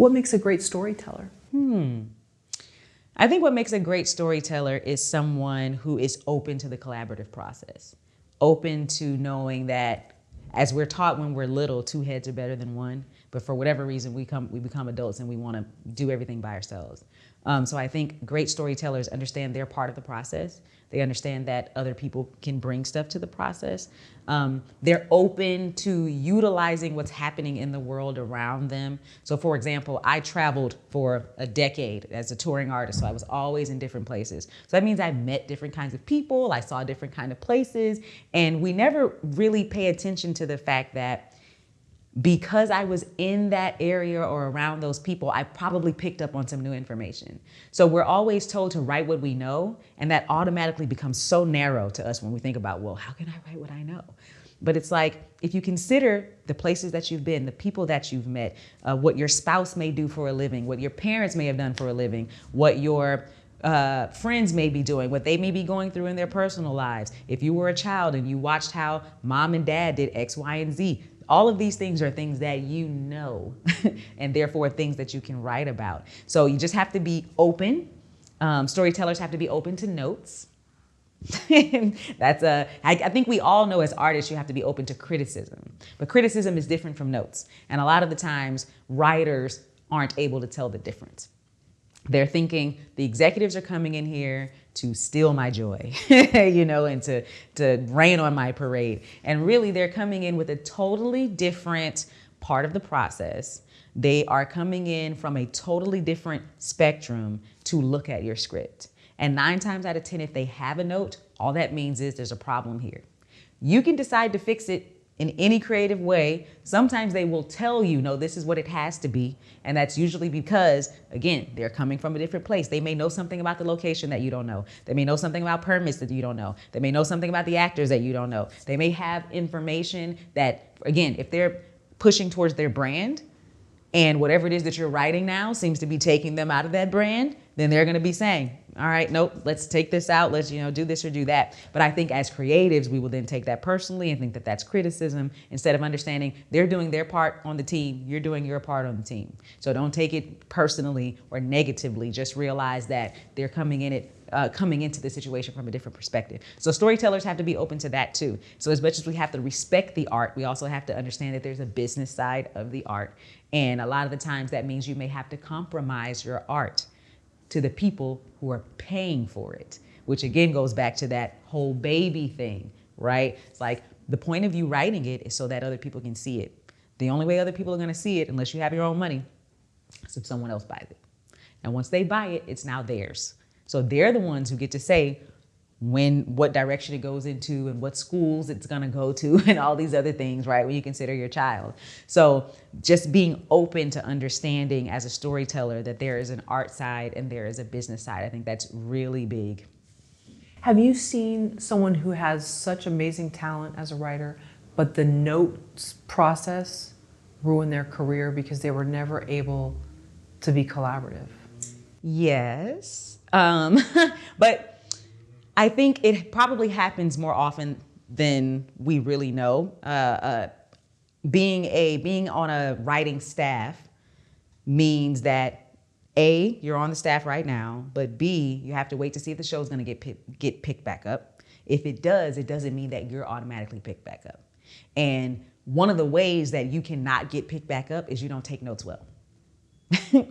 What makes a great storyteller? I think what makes a great storyteller is someone who is open to the collaborative process, open to knowing that, as we're taught when we're little, two heads are better than one, but for whatever reason we become adults and we want to do everything by ourselves. So I think great storytellers understand they're part of the process. They understand that other people can bring stuff to the process. They're open to utilizing what's happening in the world around them. So for example, I traveled for a decade as a touring artist, so I was always in different places. So that means I met different kinds of people, I saw different kind of places, and we never really pay attention to the fact that because I was in that area or around those people, I probably picked up on some new information. So we're always told to write what we know, and that automatically becomes so narrow to us when we think about, well, how can I write what I know? But it's like, if you consider the places that you've been, the people that you've met, what your spouse may do for a living, what your parents may have done for a living, what your friends may be doing, what they may be going through in their personal lives. If you were a child and you watched how mom and dad did X, Y, and Z, all of these things are things that you know, and therefore things that you can write about. So you just have to be open. Storytellers have to be open to notes. I think we all know as artists you have to be open to criticism. But criticism is different from notes. And a lot of the times, writers aren't able to tell the difference. They're thinking the executives are coming in here to steal my joy, and to rain on my parade. And really, they're coming in with a totally different part of the process. They are coming in from a totally different spectrum to look at your script. And 9 times out of 10, if they have a note, all that means is there's a problem here. You can decide to fix it in any creative way. Sometimes they will tell you, no, this is what it has to be. And that's usually because, again, they're coming from a different place. They may know something about the location that you don't know. They may know something about permits that you don't know. They may know something about the actors that you don't know. They may have information that, again, if they're pushing towards their brand and whatever it is that you're writing now seems to be taking them out of that brand, then they're going to be saying, all right, nope, let's take this out. Let's, do this or do that. But I think as creatives, we will then take that personally and think that that's criticism instead of understanding they're doing their part on the team. You're doing your part on the team. So don't take it personally or negatively. Just realize that they're coming into the situation from a different perspective. So storytellers have to be open to that too. So as much as we have to respect the art, we also have to understand that there's a business side of the art. And a lot of the times that means you may have to compromise your art to the people who are paying for it, which again goes back to that whole baby thing, right? It's like the point of you writing it is so that other people can see it. The only way other people are gonna see it, unless you have your own money, is if someone else buys it. And once they buy it, it's now theirs. So they're the ones who get to say what direction it goes into and what schools it's gonna go to and all these other things, right, when you consider your child. So just being open to understanding as a storyteller that there is an art side and there is a business side, I think that's really big. Have you seen someone who has such amazing talent as a writer, but the notes process ruined their career because they were never able to be collaborative? Yes, but I think it probably happens more often than we really know. Being on a writing staff means that A, you're on the staff right now, but B, you have to wait to see if the show's gonna get picked back up. If it does, it doesn't mean that you're automatically picked back up. And one of the ways that you cannot get picked back up is you don't take notes well.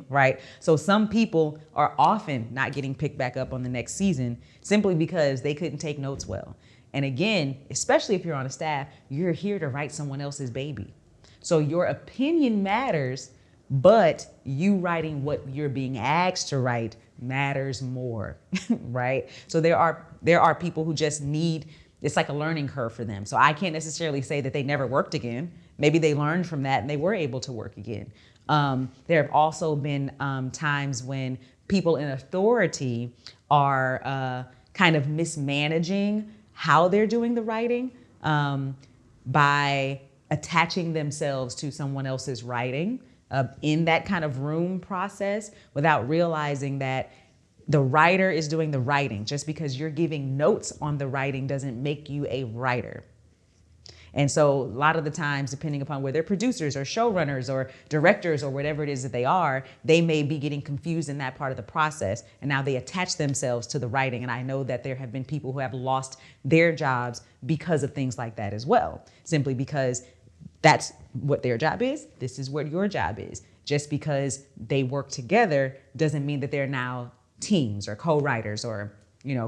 Right? So some people are often not getting picked back up on the next season simply because they couldn't take notes well. And again, especially if you're on a staff, you're here to write someone else's baby. So your opinion matters, but you writing what you're being asked to write matters more, right? So there are people who just need, it's like a learning curve for them. So I can't necessarily say that they never worked again. Maybe they learned from that and they were able to work again. There have also been times when people in authority are kind of mismanaging how they're doing the writing by attaching themselves to someone else's writing in that kind of room process without realizing that the writer is doing the writing. Just because you're giving notes on the writing doesn't make you a writer. And so a lot of the times, depending upon whether they're producers or showrunners or directors or whatever it is that they are, they may be getting confused in that part of the process. And now they attach themselves to the writing. And I know that there have been people who have lost their jobs because of things like that as well, simply because that's what their job is. This is what your job is. Just because they work together doesn't mean that they're now teams or co-writers or,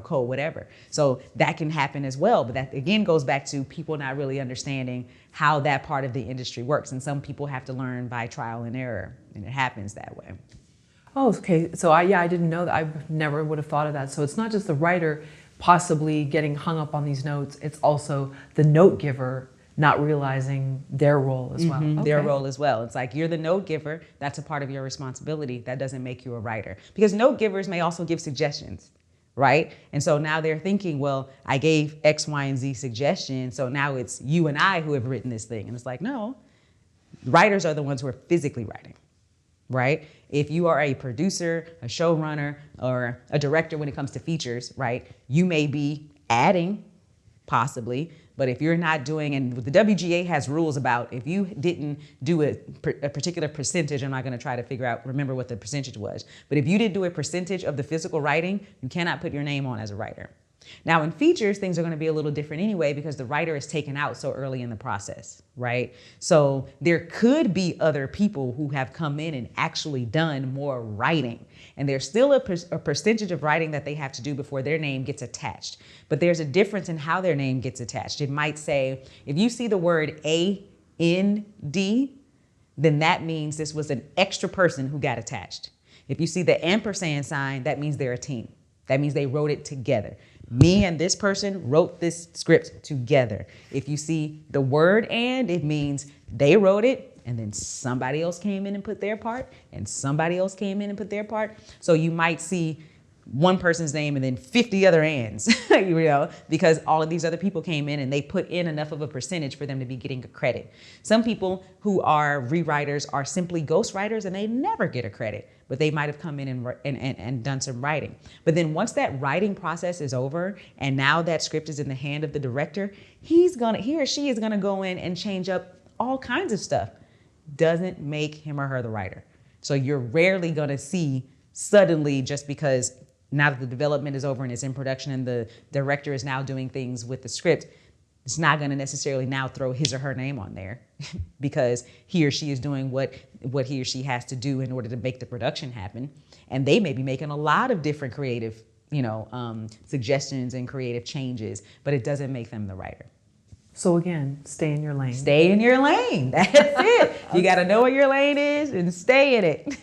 co-whatever. So that can happen as well. But that again goes back to people not really understanding how that part of the industry works. And some people have to learn by trial and error, and it happens that way. Oh, okay. So I didn't know that. I never would have thought of that. So it's not just the writer possibly getting hung up on these notes. It's also the note giver not realizing their role as well. Okay. Their role as well. It's like you're the note giver. That's a part of your responsibility. That doesn't make you a writer. Because note givers may also give suggestions, right? And so now they're thinking, well, I gave X, Y, and Z suggestions, so now it's you and I who have written this thing. And it's like, no, writers are the ones who are physically writing, right? If you are a producer, a showrunner, or a director when it comes to features, right, you may be adding, possibly, but if you're not doing, and the WGA has rules about if you didn't do a particular percentage, I'm not going to try to remember what the percentage was, but if you didn't do a percentage of the physical writing, you cannot put your name on as a writer. Now in features, things are going to be a little different anyway because the writer is taken out so early in the process, right? So there could be other people who have come in and actually done more writing. And there's still a percentage of writing that they have to do before their name gets attached. But there's a difference in how their name gets attached. It might say, if you see the word A-N-D, then that means this was an extra person who got attached. If you see the ampersand sign, that means they're a team. That means they wrote it together. Me and this person wrote this script together. If you see the word "and," it means they wrote it and then somebody else came in and put their part and somebody else came in and put their part. So you might see one person's name and then 50 other ands, because all of these other people came in and they put in enough of a percentage for them to be getting a credit. Some people who are rewriters are simply ghostwriters and they never get a credit, but they might have come in and done some writing. But then once that writing process is over and now that script is in the hand of the director, he or she is gonna go in and change up all kinds of stuff. Doesn't make him or her the writer. So you're rarely gonna see suddenly, just because now that the development is over and it's in production and the director is now doing things with the script, it's not going to necessarily now throw his or her name on there because he or she is doing what he or she has to do in order to make the production happen. And they may be making a lot of different creative, suggestions and creative changes, but it doesn't make them the writer. So again, stay in your lane. Stay in your lane. That's it. You got to know what your lane is and stay in it.